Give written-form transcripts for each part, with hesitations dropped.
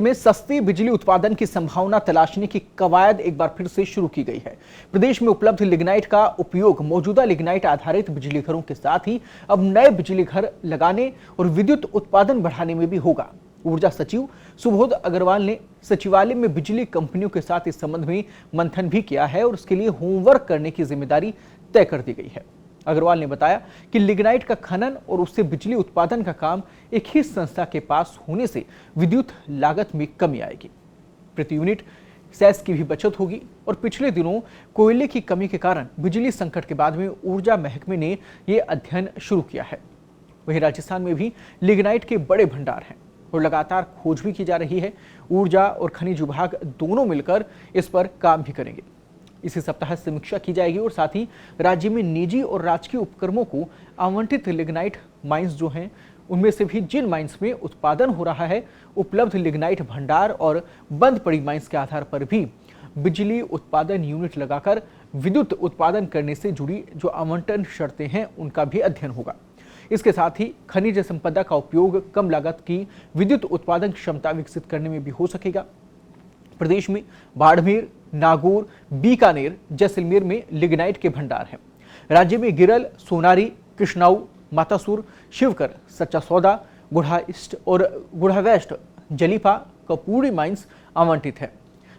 में सस्ती बिजली उत्पादन की संभावना तलाशने की कवायद एक बार फिर से शुरू की गई है। प्रदेश में उपलब्ध लिग्नाइट का उपयोग मौजूदा लिग्नाइट आधारित बिजली घरों के साथ ही अब नए बिजली घर लगाने और विद्युत उत्पादन बढ़ाने में भी होगा। ऊर्जा सचिव सुबोध अग्रवाल ने सचिवालय में बिजली कंपनियों के साथ इस संबंध में मंथन भी किया है और उसके लिए होमवर्क करने की जिम्मेदारी तय कर दी गई है। अग्रवाल ने बताया कि लिग्नाइट का खनन और उससे बिजली उत्पादन का काम एक ही संस्था के पास होने से विद्युत लागत में कमी आएगी, प्रति यूनिट सेस की भी बचत होगी और पिछले दिनों कोयले की कमी के कारण बिजली संकट के बाद में ऊर्जा महकमे ने यह अध्ययन शुरू किया है। वहीं राजस्थान में भी लिग्नाइट के बड़े भंडार हैं और लगातार खोज भी की जा रही है। ऊर्जा और खनिज विभाग दोनों मिलकर इस पर काम भी करेंगे। इसी सप्ताह समीक्षा की जाएगी और साथ ही राज्य में निजी और राजकीय उपक्रमों को आवंटित लिग्नाइट माइंस जो हैं उनमें से भी जिन माइंस में उत्पादन हो रहा है, उपलब्ध लिग्नाइट भंडार और बंद पड़ी माइंस के आधार पर भी बिजली उत्पादन यूनिट लगाकर विद्युत उत्पादन करने से जुड़ी जो आवंटन शर्तें हैं उनका भी अध्ययन होगा। इसके साथ ही खनिज संपदा का उपयोग कम लागत की विद्युत उत्पादन क्षमता विकसित करने में भी हो सकेगा। प्रदेश में बाड़मेर, नागौर, बीकानेर, जैसलमेर में लिग्नाइट के भंडार हैं। राज्य में गिरल, सोनारी, कृष्णाऊ, मातासुर, शिवकर, सच्चा सौदा, गुढ़ा ईस्ट और गुढ़ा वेस्ट, जलीपा, कपूरी माइंस आवंटित है।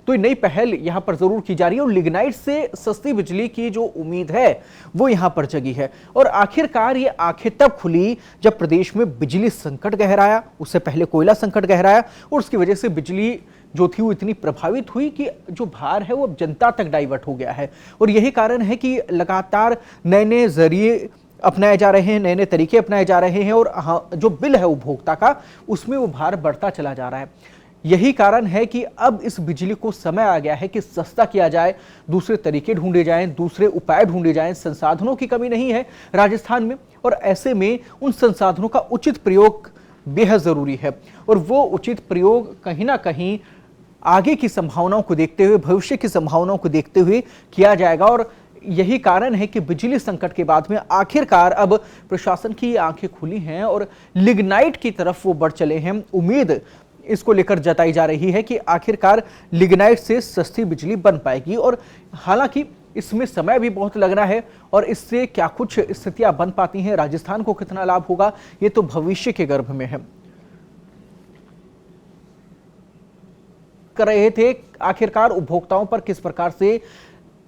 तो नई पहल यहां पर जरूर की जा रही है और लिग्नाइट से सस्ती बिजली की जो उम्मीद है वो यहां पर जगी है। और आखिरकार ये आंखें तब खुली जब प्रदेश में बिजली संकट गहराया, उससे पहले कोयला संकट गहराया और उसकी वजह से बिजली जो थी वो इतनी प्रभावित हुई कि जो भार है वो अब जनता तक डाइवर्ट हो गया है। और यही कारण है कि लगातार नए नए जरिए अपनाए जा रहे हैं, नए नए तरीके अपनाए जा रहे हैं और जो बिल है उपभोक्ता का उसमें वो भार बढ़ता चला जा रहा है। यही कारण है कि अब इस बिजली को समय आ गया है कि सस्ता किया जाए, दूसरे तरीके ढूंढे जाएं, दूसरे उपाय ढूंढे जाएं। संसाधनों की कमी नहीं है राजस्थान में और ऐसे में उन संसाधनों का उचित प्रयोग बेहद जरूरी है और वो उचित प्रयोग कहीं ना कहीं आगे की संभावनाओं को देखते हुए, भविष्य की संभावनाओं को देखते हुए किया जाएगा। और यही कारण है कि बिजली संकट के बाद में आखिरकार अब प्रशासन की आंखें खुली हैं और लिग्नाइट की तरफ वो बढ़ चले हैं। उम्मीद इसको लेकर जताई जा रही है कि आखिरकार लिग्नाइट से सस्ती बिजली बन पाएगी। और हालांकि इसमें समय भी बहुत लगना है और इससे क्या कुछ स्थितियां बन पाती हैं, राजस्थान को कितना लाभ होगा, ये तो भविष्य के गर्भ में है। कर रहे थे आखिरकार उपभोक्ताओं पर किस प्रकार से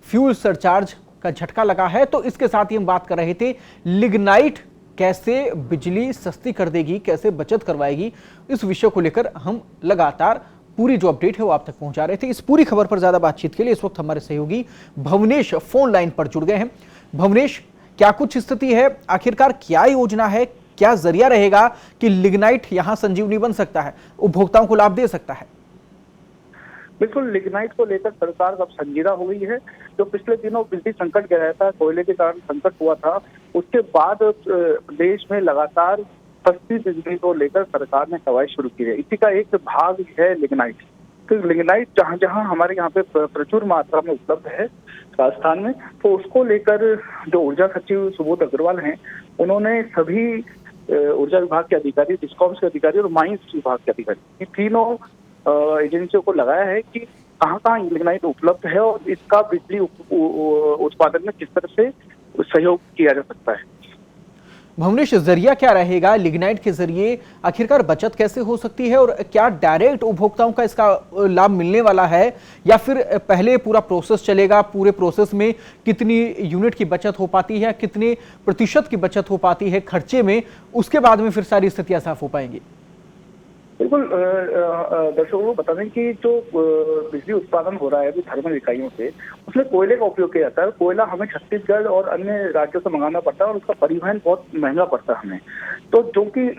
फ्यूल सरचार्ज का झटका लगा है, तो इसके साथ ही हम बात कर रहे थे लिग्नाइट कैसे बिजली सस्ती कर देगी, कैसे बचत करवाएगी। इस विषय को लेकर हम लगातार पूरी जो अपडेट है वो आप तक पहुंचा रहे थे। इस पूरी खबर पर ज्यादा बातचीत के लिए इस वक्त हमारे सहयोगी भवनेश फोन लाइन पर जुड़ गए हैं। भवनेश, क्या कुछ स्थिति है, आखिरकार क्या योजना है, क्या जरिया रहेगा कि लिग्नाइट यहां संजीवनी बन सकता है, उपभोक्ताओं को लाभ दे सकता है? बिल्कुल, लिग्नाइट को लेकर सरकार अब संजीदा हो गई है। जो पिछले दिनों बिजली संकट गया था, कोयले के कारण संकट हुआ था, उसके बाद देश में लगातार सस्ती बिजली को लेकर सरकार ने कवायद शुरू की है। इसी का एक भाग है लिग्नाइट। तो लिग्नाइट जहां जहां हमारे यहाँ पे प्रचुर मात्रा में उपलब्ध है राजस्थान में, तो उसको लेकर जो ऊर्जा सचिव सुबोध अग्रवाल हैं, उन्होंने सभी ऊर्जा विभाग के अधिकारी, डिस्कॉम्स के अधिकारी और माइंस विभाग के अधिकारी, तीनों एजेंसियों को लगाया है कि कहाँ कहाँ लिग्नाइट उपलब्ध है और इसका बिजली उत्पादन में किस तरह से सहयोग किया जा सकता है। भवनेश, जरिया क्या रहेगा लिग्नाइट के जरिए, आखिरकार बचत कैसे हो सकती है और क्या डायरेक्ट उपभोक्ताओं का इसका लाभ मिलने वाला है या फिर पहले पूरा प्रोसेस चलेगा, पूरे प्रोसेस में कितनी यूनिट की बचत हो पाती है, कितने प्रतिशत की बचत हो पाती है खर्चे में, उसके बाद में फिर सारी स्थितियां साफ हो पाएंगी? बिल्कुल, दर्शकों को बता दें कि जो बिजली उत्पादन हो रहा है अभी थर्मल इकाइयों से, उसमें कोयले का उपयोग किया जाता है। कोयला हमें छत्तीसगढ़ और अन्य राज्यों से मंगाना पड़ता है और उसका परिवहन बहुत महंगा पड़ता है हमें। तो जो कि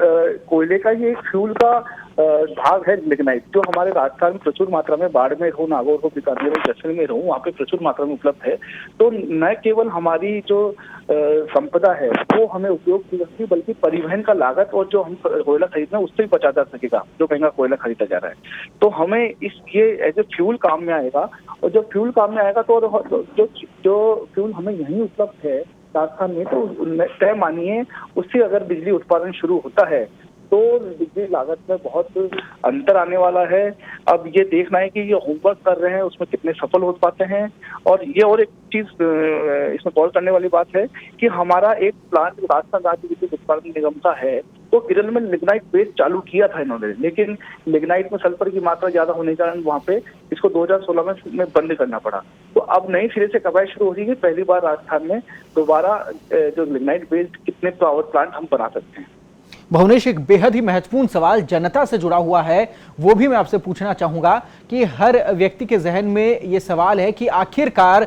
कोयले का ये एक फ्यूल का भाग है लिग्नाइट, जो हमारे राजस्थान में प्रचुर मात्रा में, बाड़मेर हो, नागौर हो, बीकानेर हो, जैसलमेर हो, वहाँ पे प्रचुर मात्रा में उपलब्ध है। तो न केवल हमारी जो संपदा है वो हमें उपयोग की सकती, बल्कि परिवहन का लागत और जो हम कोयला खरीदना उससे भी बचा जा सकेगा, जो महंगा कोयला खरीदा जा रहा है। तो हमें ये एज ए फ्यूल काम में आएगा और जब फ्यूल काम में आएगा तो जो फ्यूल हमें यहीं उपलब्ध है राजस्थान में, तो तय मानिए उससे अगर बिजली उत्पादन शुरू होता है तो बिजली लागत में बहुत अंतर आने वाला है। अब ये देखना है कि ये होमवर्क कर रहे हैं उसमें कितने सफल हो पाते हैं। और ये और एक चीज इसमें गौर करने वाली बात है कि हमारा एक प्लांट राजस्थान राज्य विद्युत उत्पादन निगम का है, तो केरल में लिग्नाइट बेस चालू किया था इन्होंने, लेकिन लिग्नाइट में सल्फर की मात्रा ज्यादा होने के कारण वहाँ पे इसको 2016 में बंद करना पड़ा। तो अब नई सिरे से कवायद शुरू हो रही है, पहली बार राजस्थान में दोबारा जो लिग्नाइट बेस्ड कितने पावर प्लांट हम बना सकते हैं। भुवनेश, एक बेहद ही महत्वपूर्ण सवाल जनता से जुड़ा हुआ है, वो भी मैं आपसे पूछना चाहूंगा कि हर व्यक्ति के जहन में ये सवाल है कि आखिरकार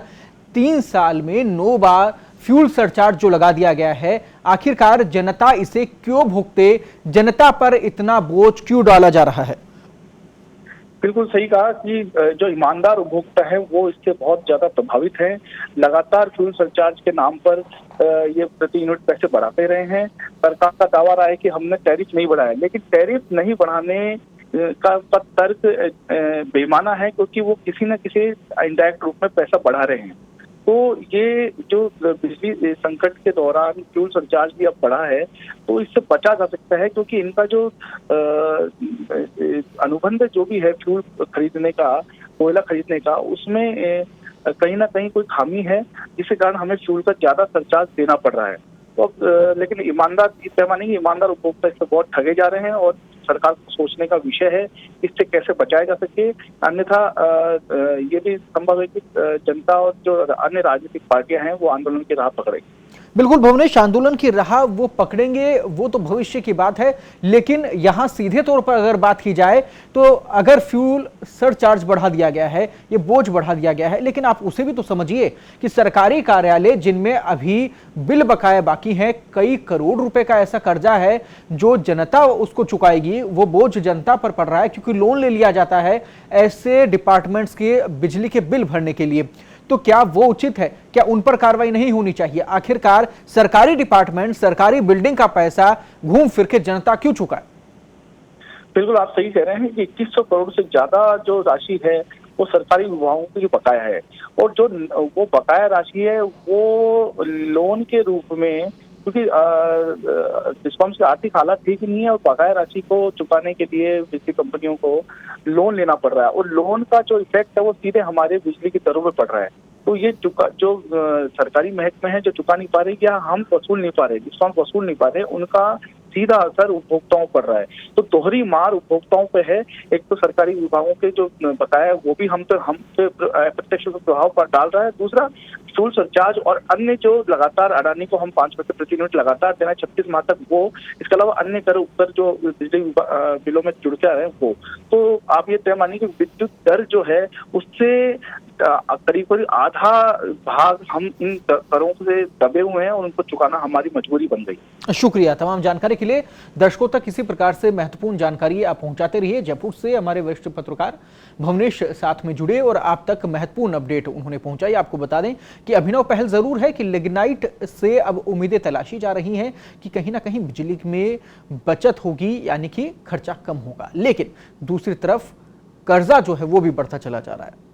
3 साल में 9 बार फ्यूल सरचार्ज जो लगा दिया गया है, आखिरकार जनता इसे क्यों भुगते, जनता पर इतना बोझ क्यों डाला जा रहा है? बिल्कुल सही कहा कि जो ईमानदार उपभोक्ता है वो इससे बहुत ज्यादा प्रभावित है। लगातार फ्यूल सरचार्ज के नाम पर ये प्रति यूनिट पैसे बढ़ाते रहे हैं। सरकार का दावा रहा है कि हमने टैरिफ नहीं बढ़ाया, लेकिन टैरिफ नहीं बढ़ाने का तर्क बेमाना है, क्योंकि वो किसी न किसी इनडायरेक्ट रूप में पैसा बढ़ा रहे हैं। तो ये जो बिजली संकट के दौरान फ्यूल सरचार्ज भी अब बढ़ा है, तो इससे बचा जा सकता है, क्योंकि इनका जो अनुबंध जो भी है फ्यूल खरीदने का, कोयला खरीदने का, उसमें कहीं ना कहीं कोई खामी है, जिसके कारण हमें फ्यूल का ज्यादा सरचार्ज देना पड़ रहा है। तो लेकिन ईमानदार इस पैमाने नहीं, ईमानदार उपभोक्ता इससे बहुत ठगे जा रहे हैं और सरकार को सोचने का विषय है इससे कैसे बचाया जा सके। अन्यथा ये भी संभव है कि जनता और जो अन्य राजनीतिक पार्टियां हैं वो आंदोलन की राह पकड़ेंगी। बिल्कुल भुवनेश, आंदोलन की राह वो पकड़ेंगे, वो तो भविष्य की बात है, लेकिन यहां सीधे तौर पर अगर बात की जाए तो अगर फ्यूल सरचार्ज बढ़ा दिया गया है, ये बोझ बढ़ा दिया गया है, लेकिन आप उसे भी तो समझिए कि सरकारी कार्यालय जिनमें अभी बिल बकाया बाकी हैं, कई करोड़ रुपए का ऐसा कर्जा है जो जनता उसको चुकाएगी, वो बोझ जनता पर पड़ रहा है क्योंकि लोन ले लिया जाता है ऐसे डिपार्टमेंट्स के बिजली के बिल भरने के लिए। तो क्या वो उचित है? क्या उन पर कार्रवाई नहीं होनी चाहिए? आखिरकार सरकारी डिपार्टमेंट, सरकारी बिल्डिंग का पैसा घूम फिर के जनता क्यों चुकाए? बिल्कुल आप सही कह रहे हैं कि 2100 करोड़ से ज्यादा जो राशि है वो सरकारी विभागों की बकाया है, और जो वो बकाया राशि है वो लोन के रूप में, क्योंकि डिस्कॉम्स की आर्थिक हालत ठीक नहीं है और बकाया राशि को चुकाने के लिए बिजली कंपनियों को लोन लेना पड़ रहा है, और लोन का जो इफेक्ट है वो सीधे हमारे बिजली की दरों में पड़ रहा है। तो ये जो सरकारी महकमे हैं जो चुका नहीं पा रहे या हम वसूल नहीं पा रहे, डिस्कॉम वसूल नहीं पा रहे, उनका सीधा असर उपभोक्ताओं पर रहा है। तो दोहरी मार उपभोक्ताओं पे है। एक तो सरकारी विभागों के जो बकाया वो भी हम पे प्रत्यक्ष प्रभाव पर डाल रहा है, दूसरा फ्यूल सरचार्ज और अन्य जो लगातार अडानी को हम 5% प्रति यूनिट लगातार देना 36 माह तक, वो इसके अलावा अन्य कर ऊपर जो बिजली बिलों में जुड़ के आ रहे हैं वो, तो आप ये तय मानिए कि विद्युत दर जो है उससे करीब आधा भाग हम इन करों से दबे हुए हैं और उनको चुकाना हमारी मजबूरी बन गई। शुक्रिया तमाम जानकारी के लिए। दर्शकों तक किसी प्रकार से महत्वपूर्ण जानकारी आप पहुंचाते रहिए। जयपुर से हमारे वरिष्ठ पत्रकार भुवनेश साथ में जुड़े और आप तक महत्वपूर्ण अपडेट उन्होंने पहुंचाई। आपको बता दें कि अभिनव पहल जरूर है कि लिग्नाइट से अब उम्मीदें तलाशी जा रही हैं कि कहीं ना कहीं बिजली में बचत होगी, यानी कि खर्चा कम होगा, लेकिन दूसरी तरफ कर्जा जो है वो भी बढ़ता चला जा रहा है।